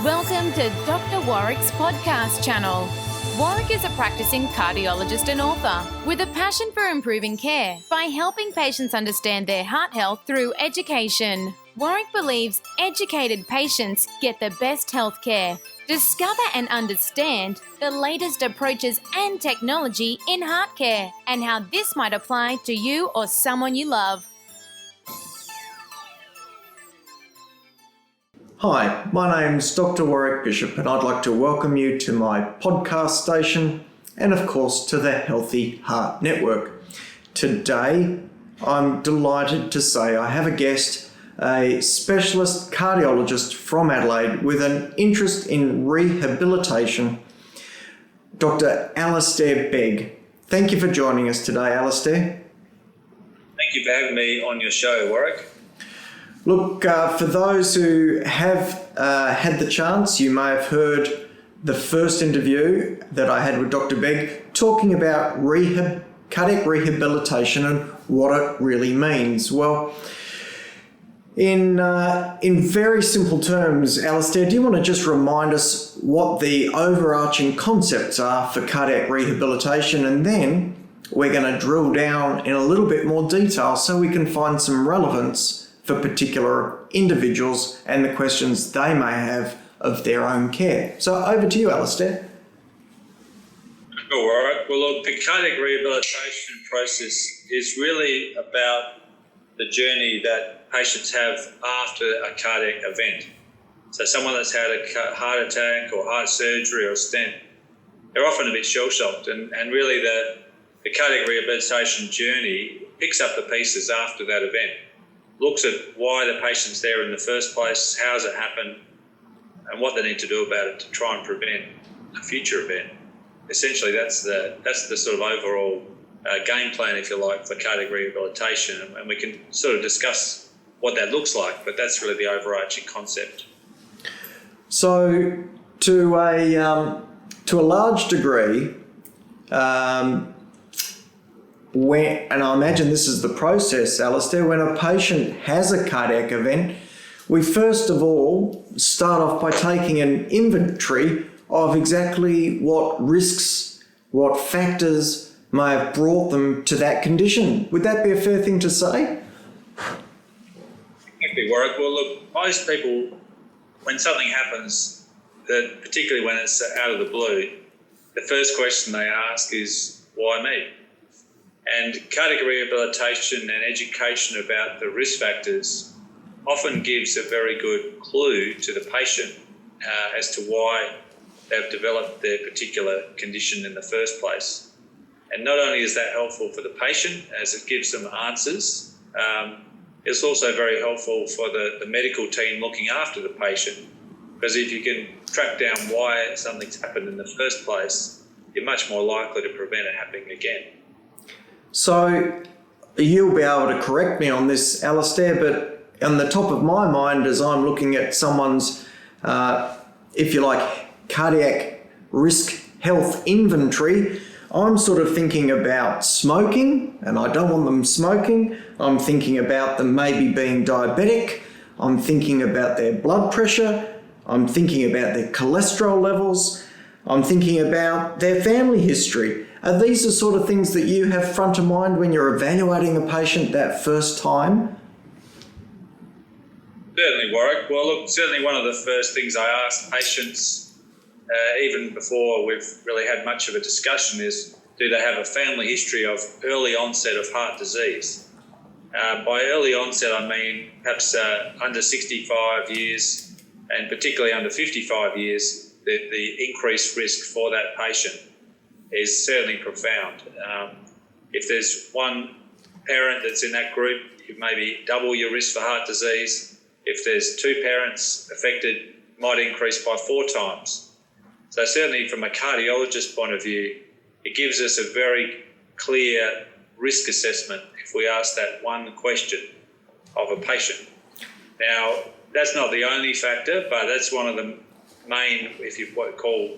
Welcome to Doctor Warrick's podcast channel. Warrick is a practising cardiologist and author with a passion for improving care by helping patients understand their heart health through education. Warrick believes educated patients get the best health care. Discover and understand the latest approaches and technology in heart care and how this might apply to you or someone you love. Hi, my name's Doctor Warrick Bishop and I'd like to welcome you to my podcast station and of course to the Healthy Heart Network. Today, I'm delighted to say I have a guest, a specialist cardiologist from Adelaide with an interest in rehabilitation, Dr. Alistair Begg. Thank you for joining us today, Alistair. Thank you for having me on your show, Warrick. Look, for those who have had the chance, you may have heard the first interview that I had with Dr. Begg talking about cardiac rehabilitation and what it really means. Well, in very simple terms, Alistair, do you want to just remind us what the overarching concepts are for cardiac rehabilitation, and then we're going to drill down in a little bit more detail so we can find some relevance for particular individuals and the questions they may have of their own care. So over to you, Alistair. All right. Well, look, the cardiac rehabilitation process is really about the journey that patients have after a cardiac event. So someone that's had a heart attack or heart surgery or stent, they're often a bit shell-shocked, and really the cardiac rehabilitation journey picks up the pieces after that event. Looks at why the patient's there in the first place, how's it happened, and what they need to do about it to try and prevent a future event. Essentially, that's the sort of overall game plan, if you like, for cardiac rehabilitation, and we can sort of discuss what that looks like, but that's really the overarching concept. So, to a large degree, and I imagine this is the process, Alistair, when a patient has a cardiac event, we first of all start off by taking an inventory of exactly what risks, what factors may have brought them to that condition. Would that be a fair thing to say? Exactly, Warrick. Well, look, most people, when something happens, particularly when it's out of the blue, the first question they ask is, why me? And cardiac rehabilitation and education about the risk factors often gives a very good clue to the patient as to why they've developed their particular condition in the first place. And not only is that helpful for the patient as it gives them answers, it's also very helpful for the medical team looking after the patient, because if you can track down why something's happened in the first place, you're much more likely to prevent it happening again. So you'll be able to correct me on this, Alistair, but on the top of my mind as I'm looking at someone's, if you like, cardiac risk health inventory, I'm sort of thinking about smoking, and I don't want them smoking. I'm thinking about them maybe being diabetic. I'm thinking about their blood pressure. I'm thinking about their cholesterol levels. I'm thinking about their family history. Are these the sort of things that you have front of mind when you're evaluating a patient that first time? Certainly, Warrick. Well, look, certainly one of the first things I ask patients, even before we've really had much of a discussion, is do they have a family history of early onset of heart disease? By early onset, I mean perhaps under 65 years and particularly under 55 years, the increased risk for that patient is certainly profound. If there's one parent that's in that group, you maybe double your risk for heart disease. If there's two parents affected, might increase by 4 times. So certainly from a cardiologist point of view, it gives us a very clear risk assessment if we ask that one question of a patient. Now, that's not the only factor, but that's one of the main, if you what call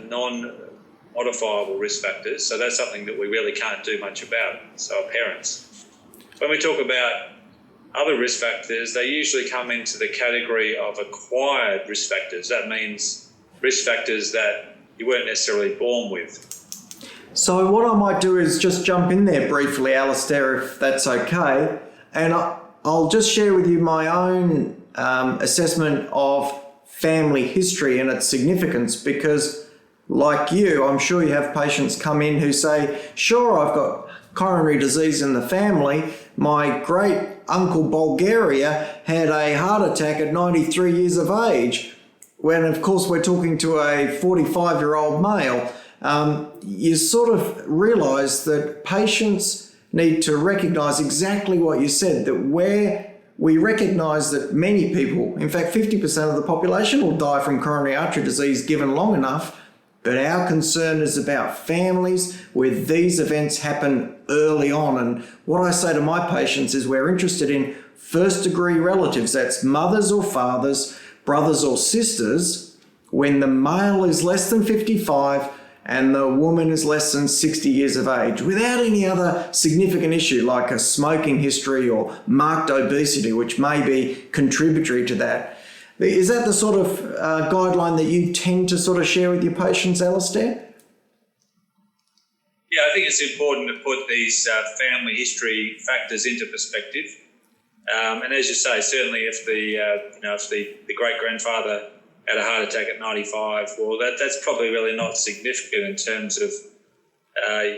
non-modifiable risk factors. So that's something that we really can't do much about. So our parents. When we talk about other risk factors, they usually come into the category of acquired risk factors. That means risk factors that you weren't necessarily born with. So what I might do is just jump in there briefly, Alistair, if that's okay, and I'll just share with you my own assessment of family history and its significance, because like you, I'm sure you have patients come in who say, sure, I've got coronary disease in the family. My great uncle Bulgaria had a heart attack at 93 years of age. When, of course, we're talking to a 45-year-old male. You sort of realise that patients need to recognise exactly what you said, that where we recognise that many people, in fact 50% of the population, will die from coronary artery disease given long enough, but our concern is about families where these events happen early on. And what I say to my patients is we're interested in first-degree relatives, that's mothers or fathers, brothers or sisters, when the male is less than 55 and the woman is less than 60 years of age, without any other significant issue like a smoking history or marked obesity, which may be contributory to that. Is that the sort of guideline that you tend to sort of share with your patients, Alistair? Yeah, I think it's important to put these family history factors into perspective. And as you say, certainly if the great-grandfather had a heart attack at 95, well, that's probably really not significant in terms of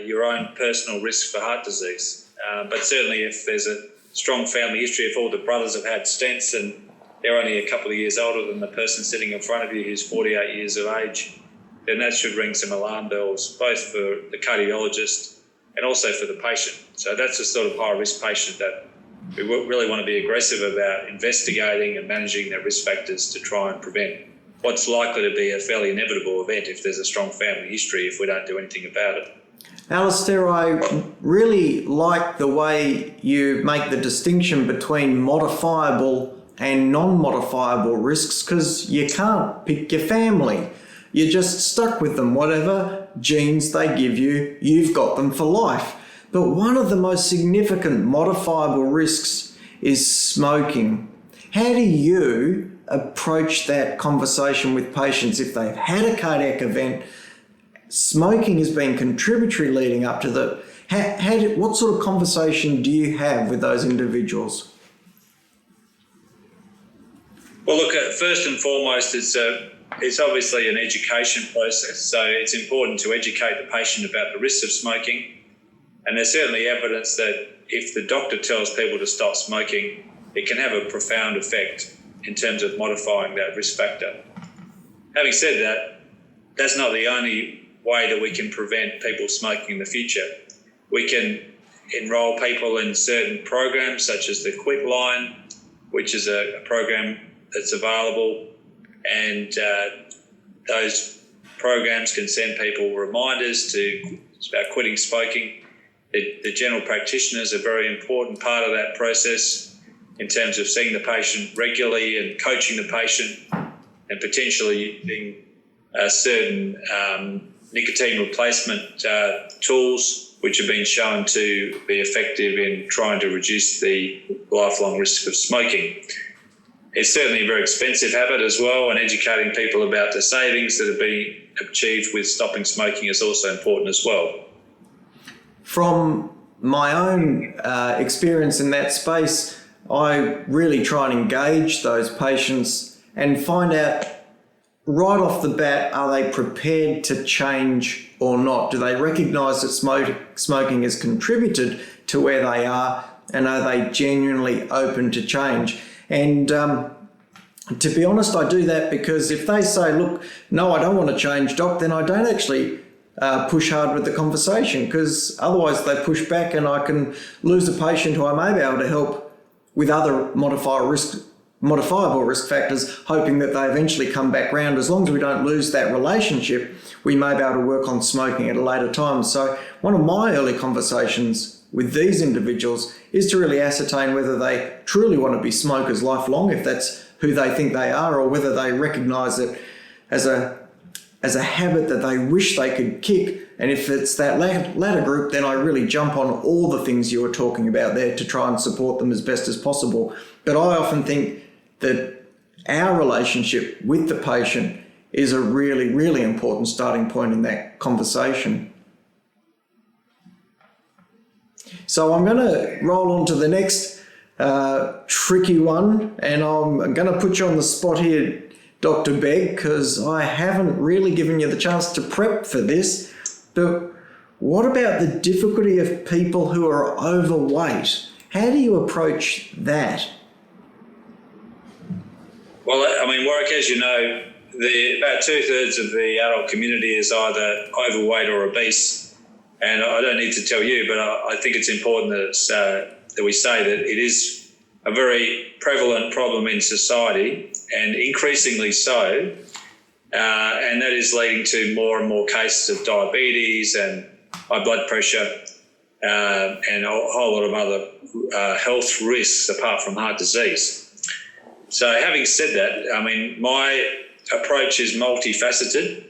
your own personal risk for heart disease. But certainly if there's a strong family history, if all the brothers have had stents and they're only a couple of years older than the person sitting in front of you who's 48 years of age, then that should ring some alarm bells, both for the cardiologist and also for the patient. So that's a sort of high-risk patient that we really want to be aggressive about investigating and managing their risk factors to try and prevent what's likely to be a fairly inevitable event if there's a strong family history if we don't do anything about it. Alistair, I really like the way you make the distinction between modifiable and non-modifiable risks, because you can't pick your family. You're just stuck with them. Whatever genes they give you, you've got them for life. But one of the most significant modifiable risks is smoking. How do you approach that conversation with patients if they've had a cardiac event? Smoking has been contributory leading up to the... what sort of conversation do you have with those individuals? Well, look, first and foremost, it's obviously an education process. So it's important to educate the patient about the risks of smoking. And there's certainly evidence that if the doctor tells people to stop smoking, it can have a profound effect in terms of modifying that risk factor. Having said that, that's not the only way that we can prevent people smoking in the future. We can enrol people in certain programs such as the Quit Line, which is a program that's available, and those programs can send people reminders about quitting smoking. The general practitioner is a very important part of that process in terms of seeing the patient regularly and coaching the patient, and potentially using certain nicotine replacement tools which have been shown to be effective in trying to reduce the lifelong risk of smoking. It's certainly a very expensive habit as well, and educating people about the savings that have been achieved with stopping smoking is also important as well. From my own experience in that space, I really try and engage those patients and find out right off the bat, are they prepared to change or not? Do they recognise that smoking has contributed to where they are, and are they genuinely open to change? And to be honest, I do that because if they say, look, no, I don't want to change, doc, then I don't actually push hard with the conversation, because otherwise they push back and I can lose a patient who I may be able to help with other modifiable risk factors, hoping that they eventually come back round. As long as we don't lose that relationship, we may be able to work on smoking at a later time. So one of my early conversations with these individuals is to really ascertain whether they truly want to be smokers lifelong, if that's who they think they are, or whether they recognise it as a habit that they wish they could kick, And if it's that latter group, then I really jump on all the things you were talking about there to try and support them as best as possible. But I often think that our relationship with the patient is a really, really important starting point in that conversation. So I'm going to roll on to the next tricky one, and I'm going to put you on the spot here, Dr. Begg, because I haven't really given you the chance to prep for this. But what about the difficulty of people who are overweight? How do you approach that? Well, I mean, Warwick, as you know, about 2/3 of the adult community is either overweight or obese. And I don't need to tell you, but I think it's important that we say that it is a very prevalent problem in society, and increasingly so. And that is leading to more and more cases of diabetes and high blood pressure and a whole lot of other health risks apart from heart disease. So having said that, I mean, my approach is multifaceted.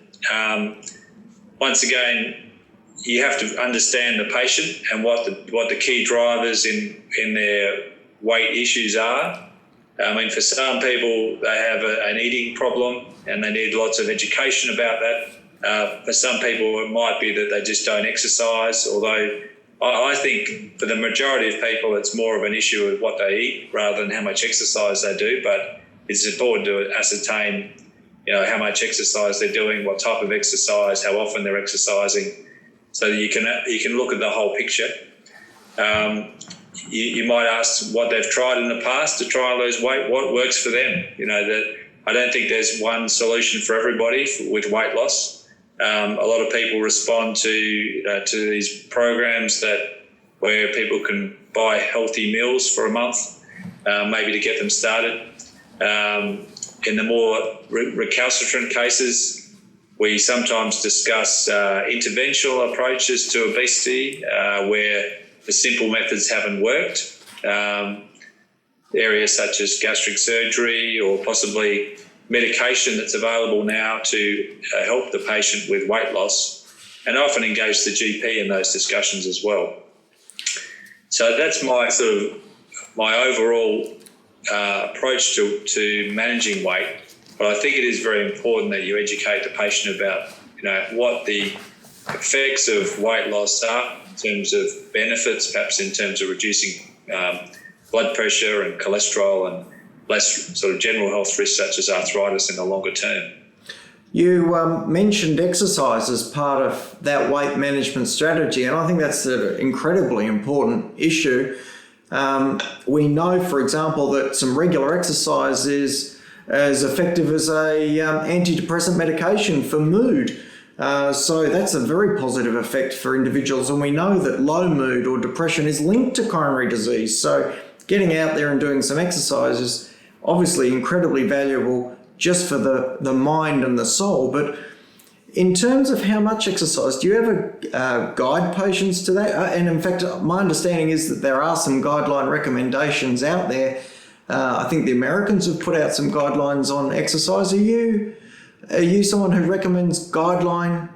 Once again, you have to understand the patient and what the key drivers in their weight issues are. I mean, for some people, they have an eating problem and they need lots of education about that. For some people, it might be that they just don't exercise, although I think for the majority of people, it's more of an issue of what they eat rather than how much exercise they do. But it's important to ascertain, how much exercise they're doing, what type of exercise, how often they're exercising, so that you can look at the whole picture. You might ask what they've tried in the past to try and lose weight, what works for them. That I don't think there's one solution for everybody with weight loss. A lot of people respond to these programs where people can buy healthy meals for a month, maybe to get them started. In the more recalcitrant cases, we sometimes discuss interventional approaches to obesity where the simple methods haven't worked. Areas such as gastric surgery or possibly medication that's available now to help the patient with weight loss, and often engage the GP in those discussions as well. So that's my overall approach to managing weight. But I think it is very important that you educate the patient about, what the effects of weight loss are in terms of benefits, perhaps in terms of reducing blood pressure and cholesterol and less sort of general health risks such as arthritis in the longer term. You mentioned exercise as part of that weight management strategy, and I think that's an incredibly important issue. We know, for example, that some regular exercise is as effective as a antidepressant medication for mood. So that's a very positive effect for individuals, and we know that low mood or depression is linked to coronary disease. So getting out there and doing some exercise is obviously incredibly valuable just for the mind and the soul. But in terms of how much exercise, do you ever guide patients to that? And in fact, my understanding is that there are some guideline recommendations out there. I think the Americans have put out some guidelines on exercise. Are you someone who recommends guideline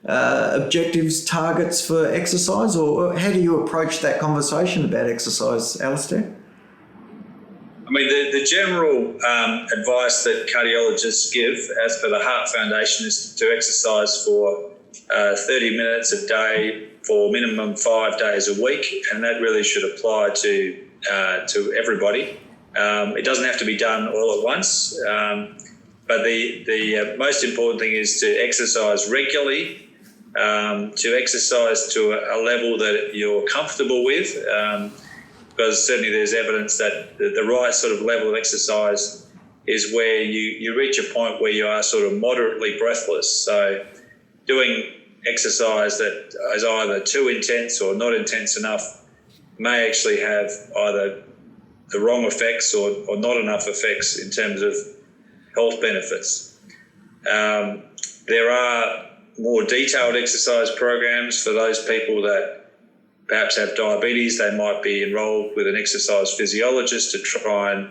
objectives, targets for exercise, or how do you approach that conversation about exercise, Alistair? I mean, the general advice that cardiologists give, as per the Heart Foundation, is to exercise for 30 minutes a day for minimum 5 days a week, and that really should apply to everybody. It doesn't have to be done all at once, but the most important thing is to exercise regularly, to exercise to a level that you're comfortable with, because certainly there's evidence that the right sort of level of exercise is where you reach a point where you are sort of moderately breathless. So doing exercise that is either too intense or not intense enough may actually have either the wrong effects or not enough effects in terms of health benefits. There are more detailed exercise programs for those people that perhaps have diabetes. They might be enrolled with an exercise physiologist to try and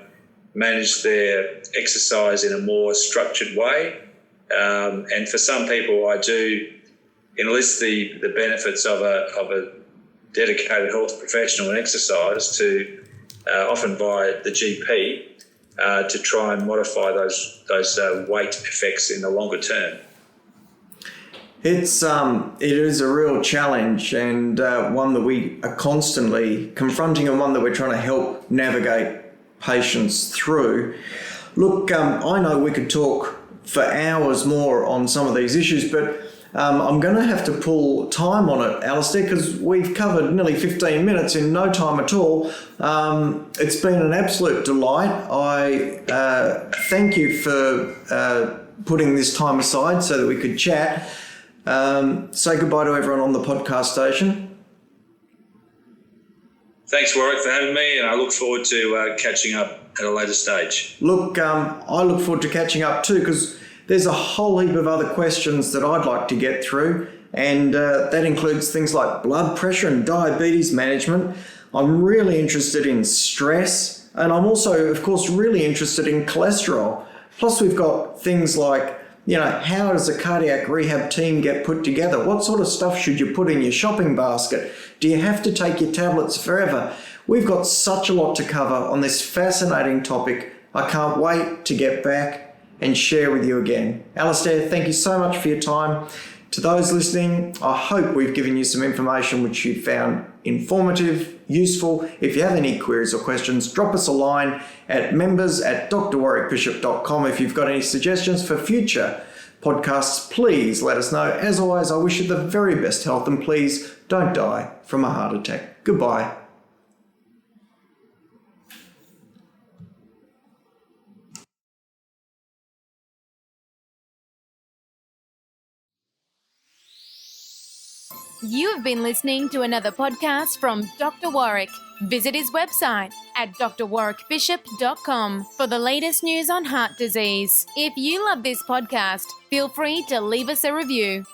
manage their exercise in a more structured way. And for some people, I do enlist the benefits of a dedicated health professional in exercise to often by the GP to try and modify those weight effects in the longer term. It is a real challenge, and one that we are constantly confronting, and one that we're trying to help navigate patients through. Look, I know we could talk for hours more on some of these issues, but I'm going to have to pull time on it, Alistair, because we've covered nearly 15 minutes in no time at all. It's been an absolute delight. I thank you for putting this time aside so that we could chat. Say goodbye to everyone on the podcast station. Thanks, Warwick, for having me, and I look forward to catching up at a later stage. Look, I look forward to catching up too, because there's a whole heap of other questions that I'd like to get through, and that includes things like blood pressure and diabetes management. I'm really interested in stress, and I'm also, of course, really interested in cholesterol. Plus, we've got things like, how does a cardiac rehab team get put together? What sort of stuff should you put in your shopping basket? Do you have to take your tablets forever? We've got such a lot to cover on this fascinating topic. I can't wait to get back and share with you again. Alistair, thank you so much for your time. To those listening, I hope we've given you some information which you found informative, useful. If you have any queries or questions, drop us a line at members@drwarrickbishop.com. If you've got any suggestions for future podcasts, please let us know. As always, I wish you the very best health, and please don't die from a heart attack. Goodbye. You have been listening to another podcast from Dr. Warrick. Visit his website at drwarrickbishop.com for the latest news on heart disease. If you love this podcast, feel free to leave us a review.